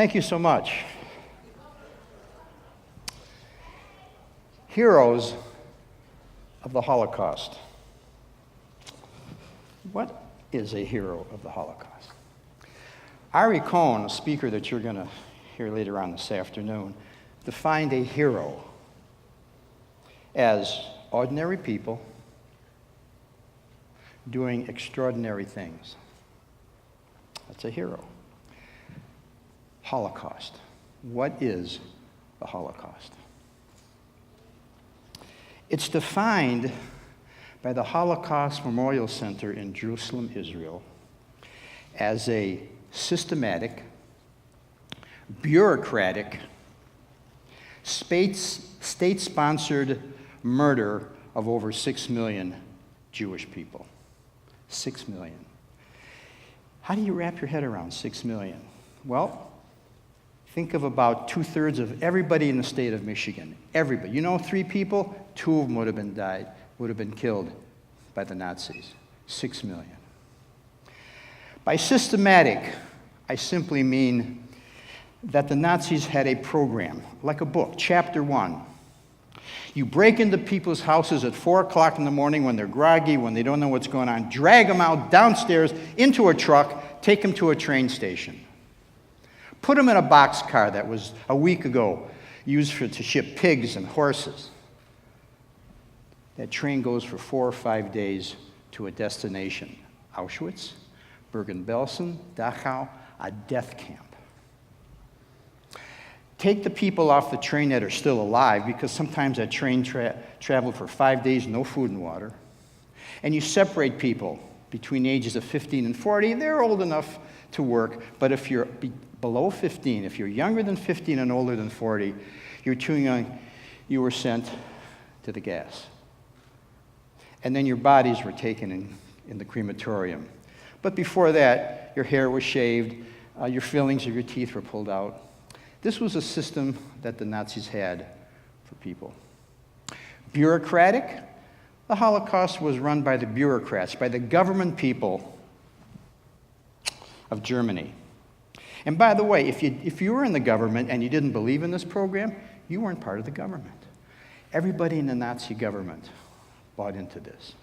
Thank you so much. Heroes of the Holocaust. What is a hero of the Holocaust? Ari Cohn, a speaker that you're going to hear later on this afternoon, defined a hero as ordinary people doing extraordinary things. That's a hero. Holocaust. What is the Holocaust? It's defined by the Holocaust Memorial Center in Jerusalem, Israel, as a systematic, bureaucratic, state-sponsored murder of over 6 million Jewish people. 6 million. How do you wrap your head around 6 million? Well, think of about 2/3 of everybody in the state of Michigan. Everybody. You know, 3 people, 2 of them would have been killed by the Nazis. 6 million. By systematic, I simply mean that the Nazis had a program, like a book, Chapter 1. You break into people's houses at 4 o'clock in the morning when they're groggy, when they don't know what's going on, drag them out downstairs into a truck, take them to a train station. Put them in a boxcar that was a week ago used to ship pigs and horses. That train goes for 4 or 5 days to a destination, Auschwitz, Bergen-Belsen, Dachau, a death camp. Take the people off the train that are still alive, because sometimes that train traveled for 5 days, no food and water. And you separate people between the ages of 15 and 40. They're old enough to work, but if you're below 15, if you're younger than 15 and older than 40, you're too young, you were sent to the gas. And then your bodies were taken in the crematorium. But before that, your hair was shaved, your fillings of your teeth were pulled out. This was a system that the Nazis had for people. Bureaucratic, the Holocaust was run by the bureaucrats, by the government people of Germany. And by the way, if you were in the government and you didn't believe in this program, you weren't part of the government. Everybody in the Nazi government bought into this.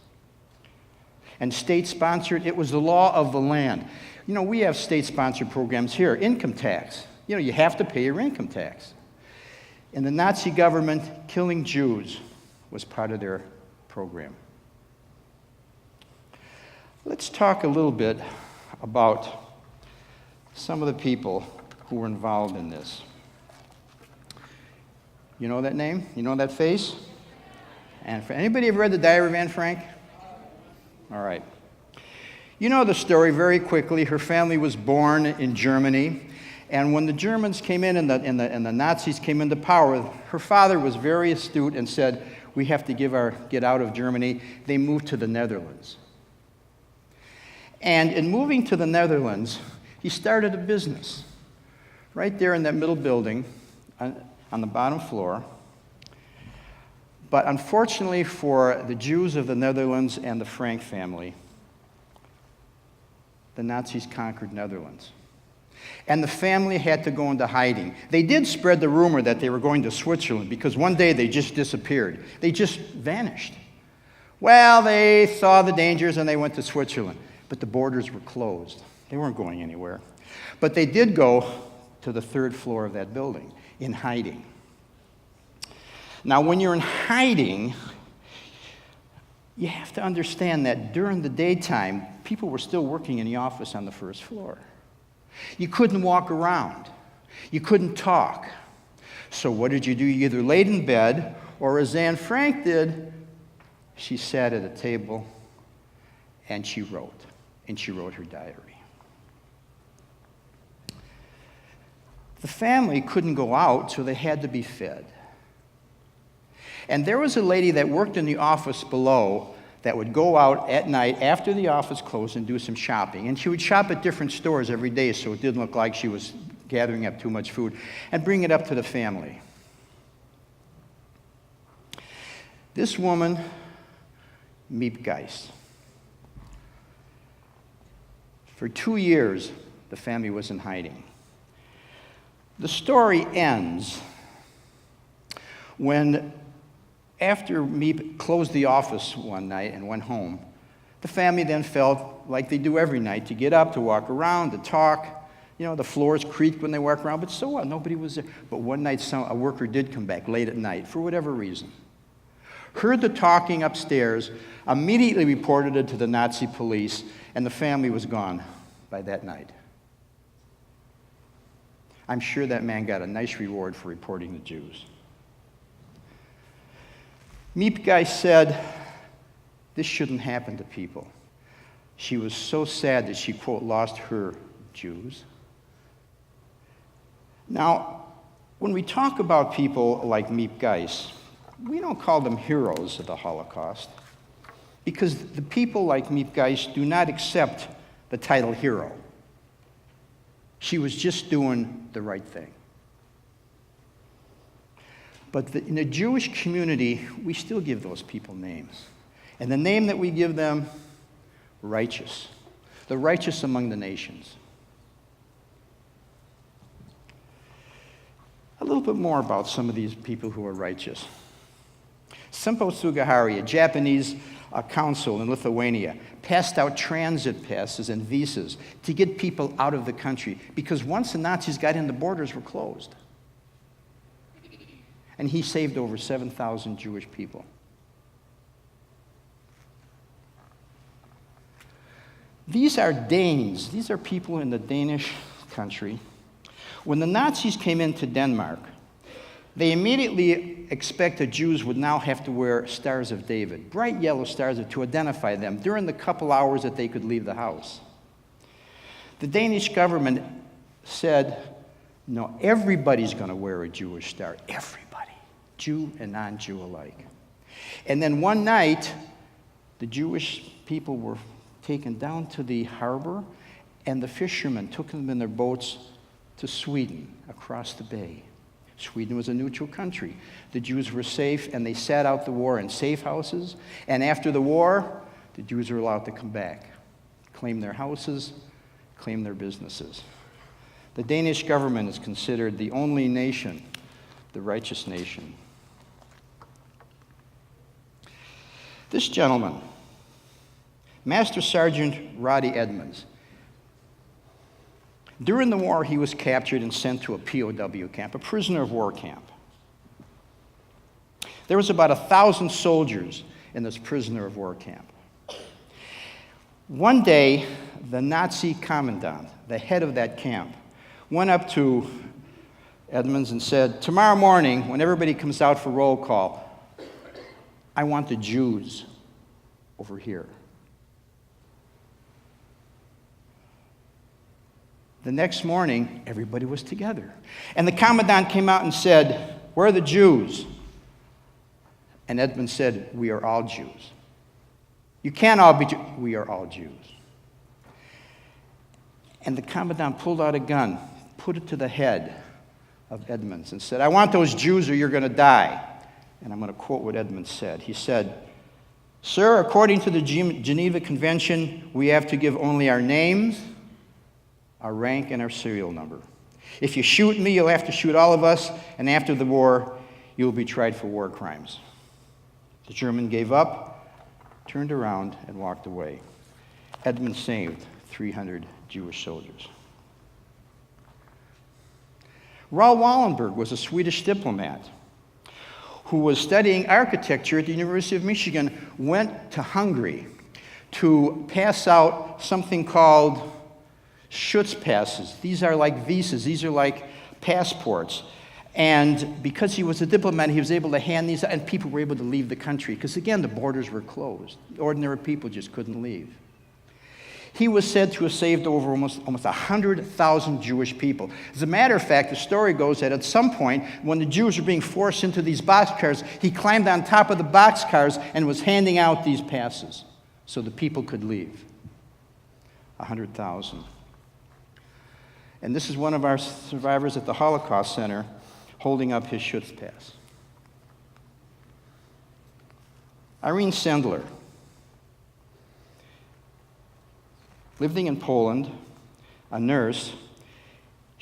And state-sponsored, it was the law of the land. You know, we have state-sponsored programs here, income tax. You know, you have to pay your income tax. In the Nazi government, killing Jews was part of their program. Let's talk a little bit about some of the people who were involved in this. You know that name? You know that face? And anybody ever read the Diary of Anne Frank? All right. You know the story very quickly. Her family was born in Germany. And when the Germans came in and the Nazis came into power, her father was very astute and said, we have to get out of Germany. They moved to the Netherlands. And in moving to the Netherlands, he started a business right there in that middle building on the bottom floor. But unfortunately for the Jews of the Netherlands and the Frank family, the Nazis conquered Netherlands. And the family had to go into hiding. They did spread the rumor that they were going to Switzerland, because one day they just disappeared. They just vanished. Well, they saw the dangers and they went to Switzerland. But the borders were closed. They weren't going anywhere. But they did go to the 3rd floor of that building in hiding. Now, when you're in hiding, you have to understand that during the daytime, people were still working in the office on the 1st floor. You couldn't walk around. You couldn't talk. So what did you do? You either laid in bed, or as Anne Frank did, she sat at a table and she wrote. And she wrote her diary. The family couldn't go out, so they had to be fed. And there was a lady that worked in the office below that would go out at night after the office closed and do some shopping. And she would shop at different stores every day so it didn't look like she was gathering up too much food, and bring it up to the family. This woman, Miep Geist. For 2 years, the family was in hiding. The story ends when, after Miep closed the office one night and went home, the family then felt like they do every night, to get up, to walk around, to talk. You know, the floors creaked when they walked around, but so what? Nobody was there. But one night, a worker did come back late at night, for whatever reason. Heard the talking upstairs, immediately reported it to the Nazi police, and the family was gone by that night. I'm sure that man got a nice reward for reporting the Jews. Miep Guy said, this shouldn't happen to people. She was so sad that she, quote, lost her Jews. Now, when we talk about people like Miep Geis, we don't call them heroes of the Holocaust, because the people like Miep Geis do not accept the title hero. She was just doing the right thing. But in the Jewish community, we still give those people names. And the name that we give them, righteous. The righteous among the nations. A little bit more about some of these people who are righteous. Sempo Sugihara, a Japanese consul in Lithuania, passed out transit passes and visas to get people out of the country, because once the Nazis got in, the borders were closed. And he saved over 7,000 Jewish people. These are Danes. These are people in the Danish country. When the Nazis came into Denmark, they immediately expected Jews would now have to wear Stars of David, bright yellow stars to identify them during the couple hours that they could leave the house. The Danish government said, no, everybody's going to wear a Jewish star. Everybody, Jew and non-Jew alike. And then one night, the Jewish people were taken down to the harbor, and the fishermen took them in their boats to Sweden, across the bay. Sweden was a neutral country. The Jews were safe, and they sat out the war in safe houses. And after the war, the Jews were allowed to come back, claim their houses, claim their businesses. The Danish government is considered the only nation, the righteous nation. This gentleman, Master Sergeant Roddie Edmonds, during the war, he was captured and sent to a POW camp, a prisoner of war camp. There was about 1,000 soldiers in this prisoner of war camp. One day, the Nazi commandant, the head of that camp, went up to Edmonds and said, tomorrow morning, when everybody comes out for roll call, I want the Jews over here. The next morning, everybody was together. And the commandant came out and said, where are the Jews? And Edmonds said, we are all Jews. You can't all be Jews. We are all Jews. And the commandant pulled out a gun, put it to the head of Edmonds, and said, I want those Jews or you're going to die. And I'm going to quote what Edmonds said. He said, sir, according to the Geneva Convention, we have to give only our names, our rank, and our serial number. If you shoot me, you'll have to shoot all of us, and after the war, you'll be tried for war crimes. The German gave up, turned around, and walked away. Edmonds saved 300 Jewish soldiers. Raoul Wallenberg was a Swedish diplomat who was studying architecture at the University of Michigan, went to Hungary to pass out something called Schutzpasses. These are like visas. These are like passports. And because he was a diplomat, he was able to hand these out, and people were able to leave the country. Because, again, the borders were closed. Ordinary people just couldn't leave. He was said to have saved over almost 100,000 Jewish people. As a matter of fact, the story goes that at some point, when the Jews were being forced into these boxcars, he climbed on top of the boxcars and was handing out these passes so the people could leave. 100,000. And this is one of our survivors at the Holocaust Center holding up his Schutzpass. Irene Sendler, living in Poland, a nurse.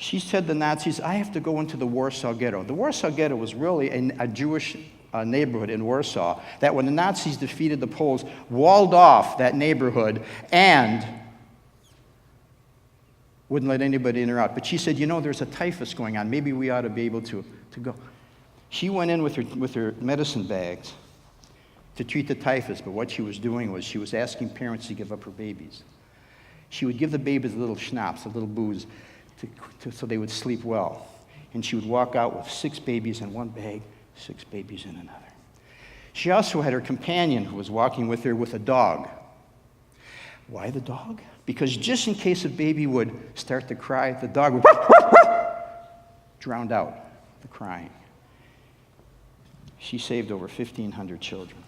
She said to the Nazis, I have to go into the Warsaw Ghetto. The Warsaw Ghetto was really a Jewish neighborhood in Warsaw that when the Nazis defeated the Poles, walled off that neighborhood and wouldn't let anybody in or out. But she said, there's a typhus going on. Maybe we ought to be able to go. She went in with her medicine bags to treat the typhus, but what she was doing was she was asking parents to give up her babies. She would give the babies a little schnapps, a little booze, so they would sleep well. And she would walk out with 6 babies in one bag, 6 babies in another. She also had her companion who was walking with her with a dog. Why the dog? Because just in case a baby would start to cry, the dog would drown out the crying. She saved over 1,500 children.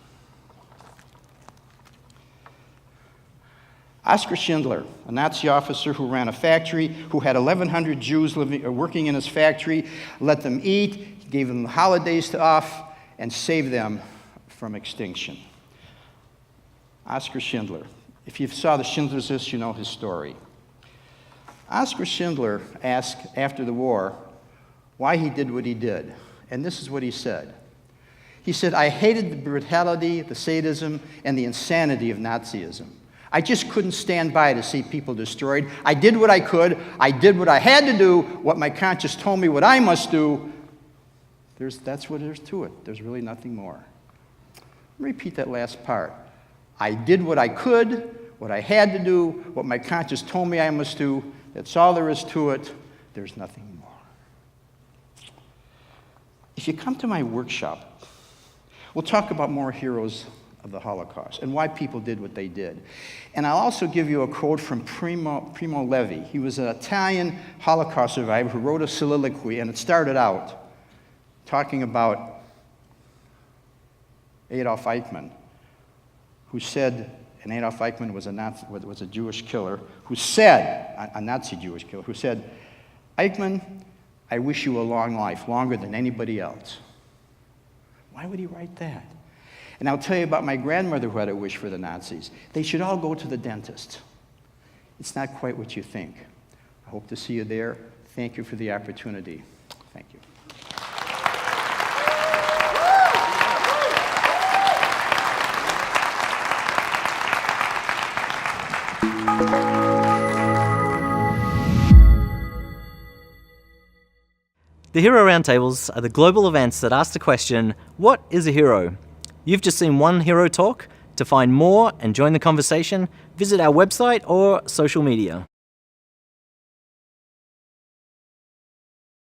Oskar Schindler, a Nazi officer who ran a factory, who had 1,100 Jews working in his factory, let them eat, gave them holidays off, and saved them from extinction. Oskar Schindler. If you saw the Schindler's List, you know his story. Oskar Schindler asked after the war why he did what he did. And this is what he said. He said, I hated the brutality, the sadism, and the insanity of Nazism. I just couldn't stand by to see people destroyed. I did what I could. I did what I had to do, what my conscience told me what I must do. That's what there's to it. There's really nothing more. Repeat that last part. I did what I could, what I had to do, what my conscience told me I must do. That's all there is to it. There's nothing more. If you come to my workshop, we'll talk about more heroes of the Holocaust and why people did what they did. And I'll also give you a quote from Primo Levi. He was an Italian Holocaust survivor who wrote a soliloquy, and it started out talking about Adolf Eichmann, who said, and Adolf Eichmann was a Jewish killer, who said, a Nazi Jewish killer, who said, Eichmann, I wish you a long life, longer than anybody else. Why would he write that? And I'll tell you about my grandmother who had a wish for the Nazis. They should all go to the dentist. It's not quite what you think. I hope to see you there. Thank you for the opportunity. Thank you. The Hero Roundtables are the global events that ask the question, what is a hero? You've just seen one hero talk. To find more and join the conversation, visit our website or social media.